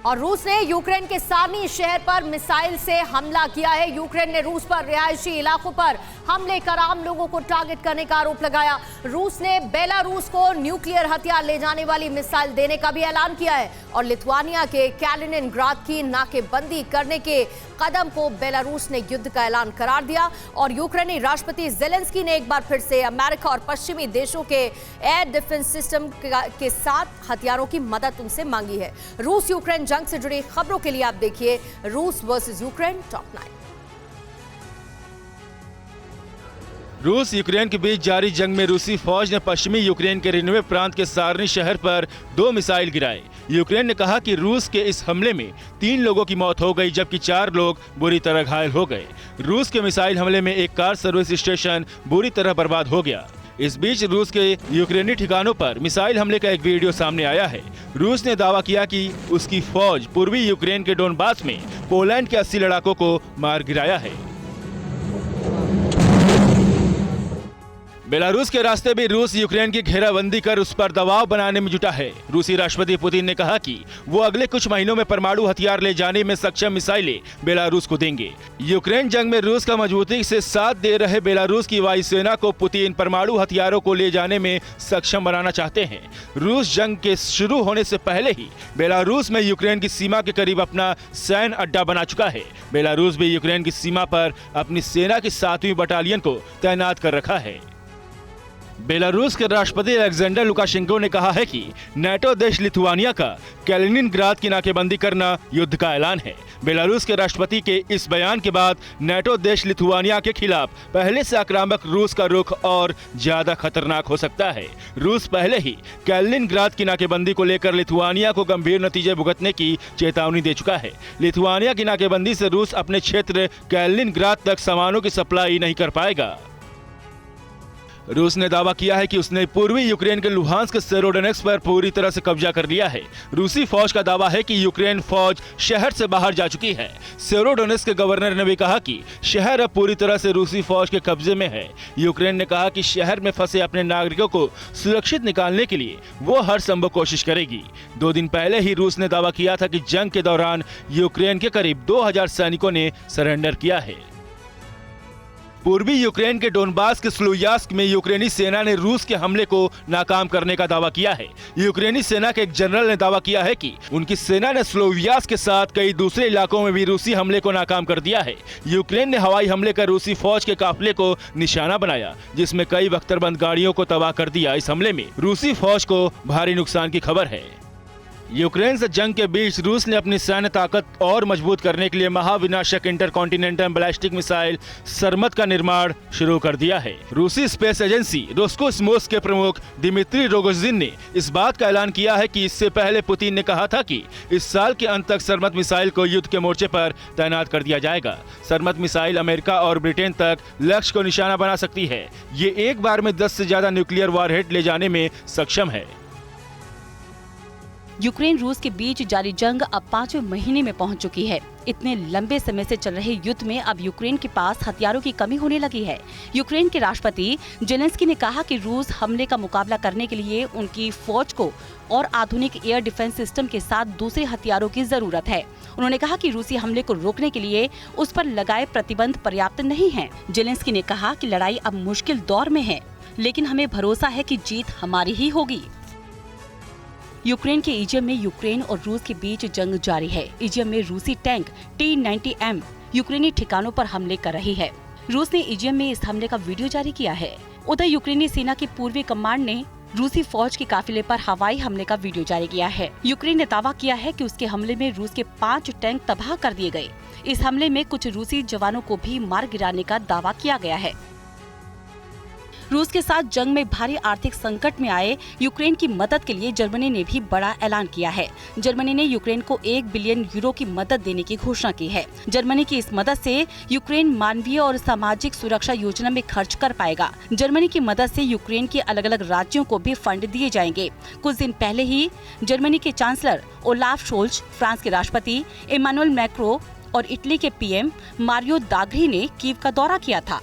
और रूस ने यूक्रेन के सार्नी शहर पर मिसाइल से हमला किया है। यूक्रेन ने रूस पर रिहायशी इलाकों पर हमले कर आम लोगों को टारगेट करने का आरोप लगाया। रूस ने बेलारूस को न्यूक्लियर हथियार ले जाने वाली मिसाइल देने का भी ऐलान किया है और लिथुआनिया के कैलिनिनग्राद की नाकेबंदी करने के कदम को बेलारूस ने युद्ध का ऐलान करार दिया। और यूक्रेनी राष्ट्रपति जेलेंस्की ने एक बार फिर से अमेरिका और पश्चिमी देशों के एयर डिफेंस सिस्टम के साथ हथियारों की मदद उनसे मांगी है। रूस यूक्रेन जंग से जुड़ी खबरों के लिए आप देखिए रूस वर्सेस यूक्रेन टॉप 9। रूस यूक्रेन के बीच जारी जंग में रूसी फौज ने पश्चिमी यूक्रेन के रिनोवे प्रांत के सार्नी शहर पर 2 मिसाइल गिराए। यूक्रेन ने कहा कि रूस के इस हमले में 3 लोगों की मौत हो गई जबकि 4 लोग बुरी तरह घायल हो गए। रूस के मिसाइल हमले में एक कार सर्विस स्टेशन बुरी तरह बर्बाद हो गया। इस बीच रूस के यूक्रेनी ठिकानों पर मिसाइल हमले का एक वीडियो सामने आया है। रूस ने दावा किया कि उसकी फौज पूर्वी यूक्रेन के डोनबास में पोलैंड के 80 लड़ाकों को मार गिराया है। बेलारूस के रास्ते भी रूस यूक्रेन की घेराबंदी कर उस पर दबाव बनाने में जुटा है। रूसी राष्ट्रपति पुतिन ने कहा कि वो अगले कुछ महीनों में परमाणु हथियार ले जाने में सक्षम मिसाइलें बेलारूस को देंगे। यूक्रेन जंग में रूस का मजबूती से साथ दे रहे बेलारूस की वायुसेना को पुतिन परमाणु हथियारों को ले जाने में सक्षम बनाना चाहते हैं। रूस जंग के शुरू होने से पहले ही बेलारूस में यूक्रेन की सीमा के करीब अपना सैन्य अड्डा बना चुका है। बेलारूस भी यूक्रेन की सीमा पर अपनी सेना की 7वीं बटालियन को तैनात कर रखा है। बेलारूस के राष्ट्रपति अलेक्जेंडर लुकाशेंको ने कहा है कि नाटो देश लिथुआनिया का कैलिनिनग्राद की नाकेबंदी करना युद्ध का ऐलान है। बेलारूस के राष्ट्रपति के इस बयान के बाद नाटो देश लिथुआनिया के खिलाफ पहले से आक्रामक रूस का रुख और ज्यादा खतरनाक हो सकता है। रूस पहले ही कैलिनिनग्राद की नाकेबंदी को लेकर लिथुआनिया को गंभीर नतीजे भुगतने की चेतावनी दे चुका है। लिथुआनिया की नाकेबंदी से रूस अपने क्षेत्र कैलिनिनग्राद तक सामानों की सप्लाई नहीं कर पाएगा। रूस ने दावा किया है कि उसने पूर्वी यूक्रेन के लुहांस्क के सेरोडोनेट्स्क पर पूरी तरह से कब्जा कर लिया है। रूसी फौज का दावा है कि यूक्रेन फौज शहर से बाहर जा चुकी है। सेरोडोनेट्स्क के गवर्नर ने भी कहा कि शहर अब पूरी तरह से रूसी फौज के कब्जे में है। यूक्रेन ने कहा कि शहर में फंसे अपने नागरिकों को सुरक्षित निकालने के लिए वो हर संभव कोशिश करेगी। 2 दिन पहले ही रूस ने दावा किया था कि जंग के दौरान यूक्रेन के करीब 2000 सैनिकों ने सरेंडर किया है। पूर्वी यूक्रेन के डोनबास के स्लोवियांस्क में यूक्रेनी सेना ने रूस के हमले को नाकाम करने का दावा किया है। यूक्रेनी सेना के एक जनरल ने दावा किया है कि उनकी सेना ने स्लोवियांस्क के साथ कई दूसरे इलाकों में भी रूसी हमले को नाकाम कर दिया है। यूक्रेन ने हवाई हमले कर रूसी फौज के काफिले को निशाना बनाया, जिसमें कई बख्तरबंद गाड़ियों को तबाह कर दिया। इस हमले में रूसी फौज को भारी नुकसान की खबर है। यूक्रेन से जंग के बीच रूस ने अपनी सैन्य ताकत और मजबूत करने के लिए महाविनाशक इंटरकॉन्टिनेंटल बैलिस्टिक मिसाइल सरमत का निर्माण शुरू कर दिया है। रूसी स्पेस एजेंसी रोस्कोस्मोस के प्रमुख दिमित्री रोगोजिन ने इस बात का ऐलान किया है कि इससे पहले पुतिन ने कहा था कि इस साल के अंत तक सरमत मिसाइल को युद्ध के मोर्चे पर तैनात कर दिया जाएगा। सरमत मिसाइल अमेरिका और ब्रिटेन तक लक्ष्य को निशाना बना सकती है। ये एक बार में 10 से ज्यादा न्यूक्लियर वॉरहेड ले जाने में सक्षम है। यूक्रेन रूस के बीच जारी जंग अब 5वें महीने में पहुंच चुकी है। इतने लंबे समय से चल रहे युद्ध में अब यूक्रेन के पास हथियारों की कमी होने लगी है। यूक्रेन के राष्ट्रपति जेलेंस्की ने कहा कि रूस हमले का मुकाबला करने के लिए उनकी फौज को और आधुनिक एयर डिफेंस सिस्टम के साथ दूसरे हथियारों की जरूरत है। उन्होंने कहा कि रूसी हमले को रोकने के लिए उस पर लगाए प्रतिबंध पर्याप्त नहीं है। जेलेंस्की ने कहा कि लड़ाई अब मुश्किल दौर में है, लेकिन हमें भरोसा है कि जीत हमारी ही होगी। यूक्रेन के इजियम में यूक्रेन और रूस के बीच जंग जारी है। इजियम में रूसी टैंक T-90M यूक्रेनी ठिकानों पर हमले कर रही है। रूस ने इजियम में इस हमले का वीडियो जारी किया है। उधर यूक्रेनी सेना की पूर्वी कमांड ने रूसी फौज के काफिले पर हवाई हमले का वीडियो जारी किया है। यूक्रेन ने दावा किया है कि उसके हमले में रूस के 5 टैंक तबाह कर दिए गए। इस हमले में कुछ रूसी जवानों को भी मार गिराने का दावा किया गया है। रूस के साथ जंग में भारी आर्थिक संकट में आए यूक्रेन की मदद के लिए जर्मनी ने भी बड़ा ऐलान किया है। जर्मनी ने यूक्रेन को 1 बिलियन यूरो की मदद देने की घोषणा की है। जर्मनी की इस मदद से यूक्रेन मानवीय और सामाजिक सुरक्षा योजना में खर्च कर पाएगा। जर्मनी की मदद से यूक्रेन के अलग अलग राज्यों को भी फंड दिए जाएंगे। कुछ दिन पहले ही जर्मनी के चांसलर ओलाफ शोल्ज, फ्रांस के राष्ट्रपति इमानुएल मैक्रों और इटली के PM मारियो दाग्री ने कीव का दौरा किया था।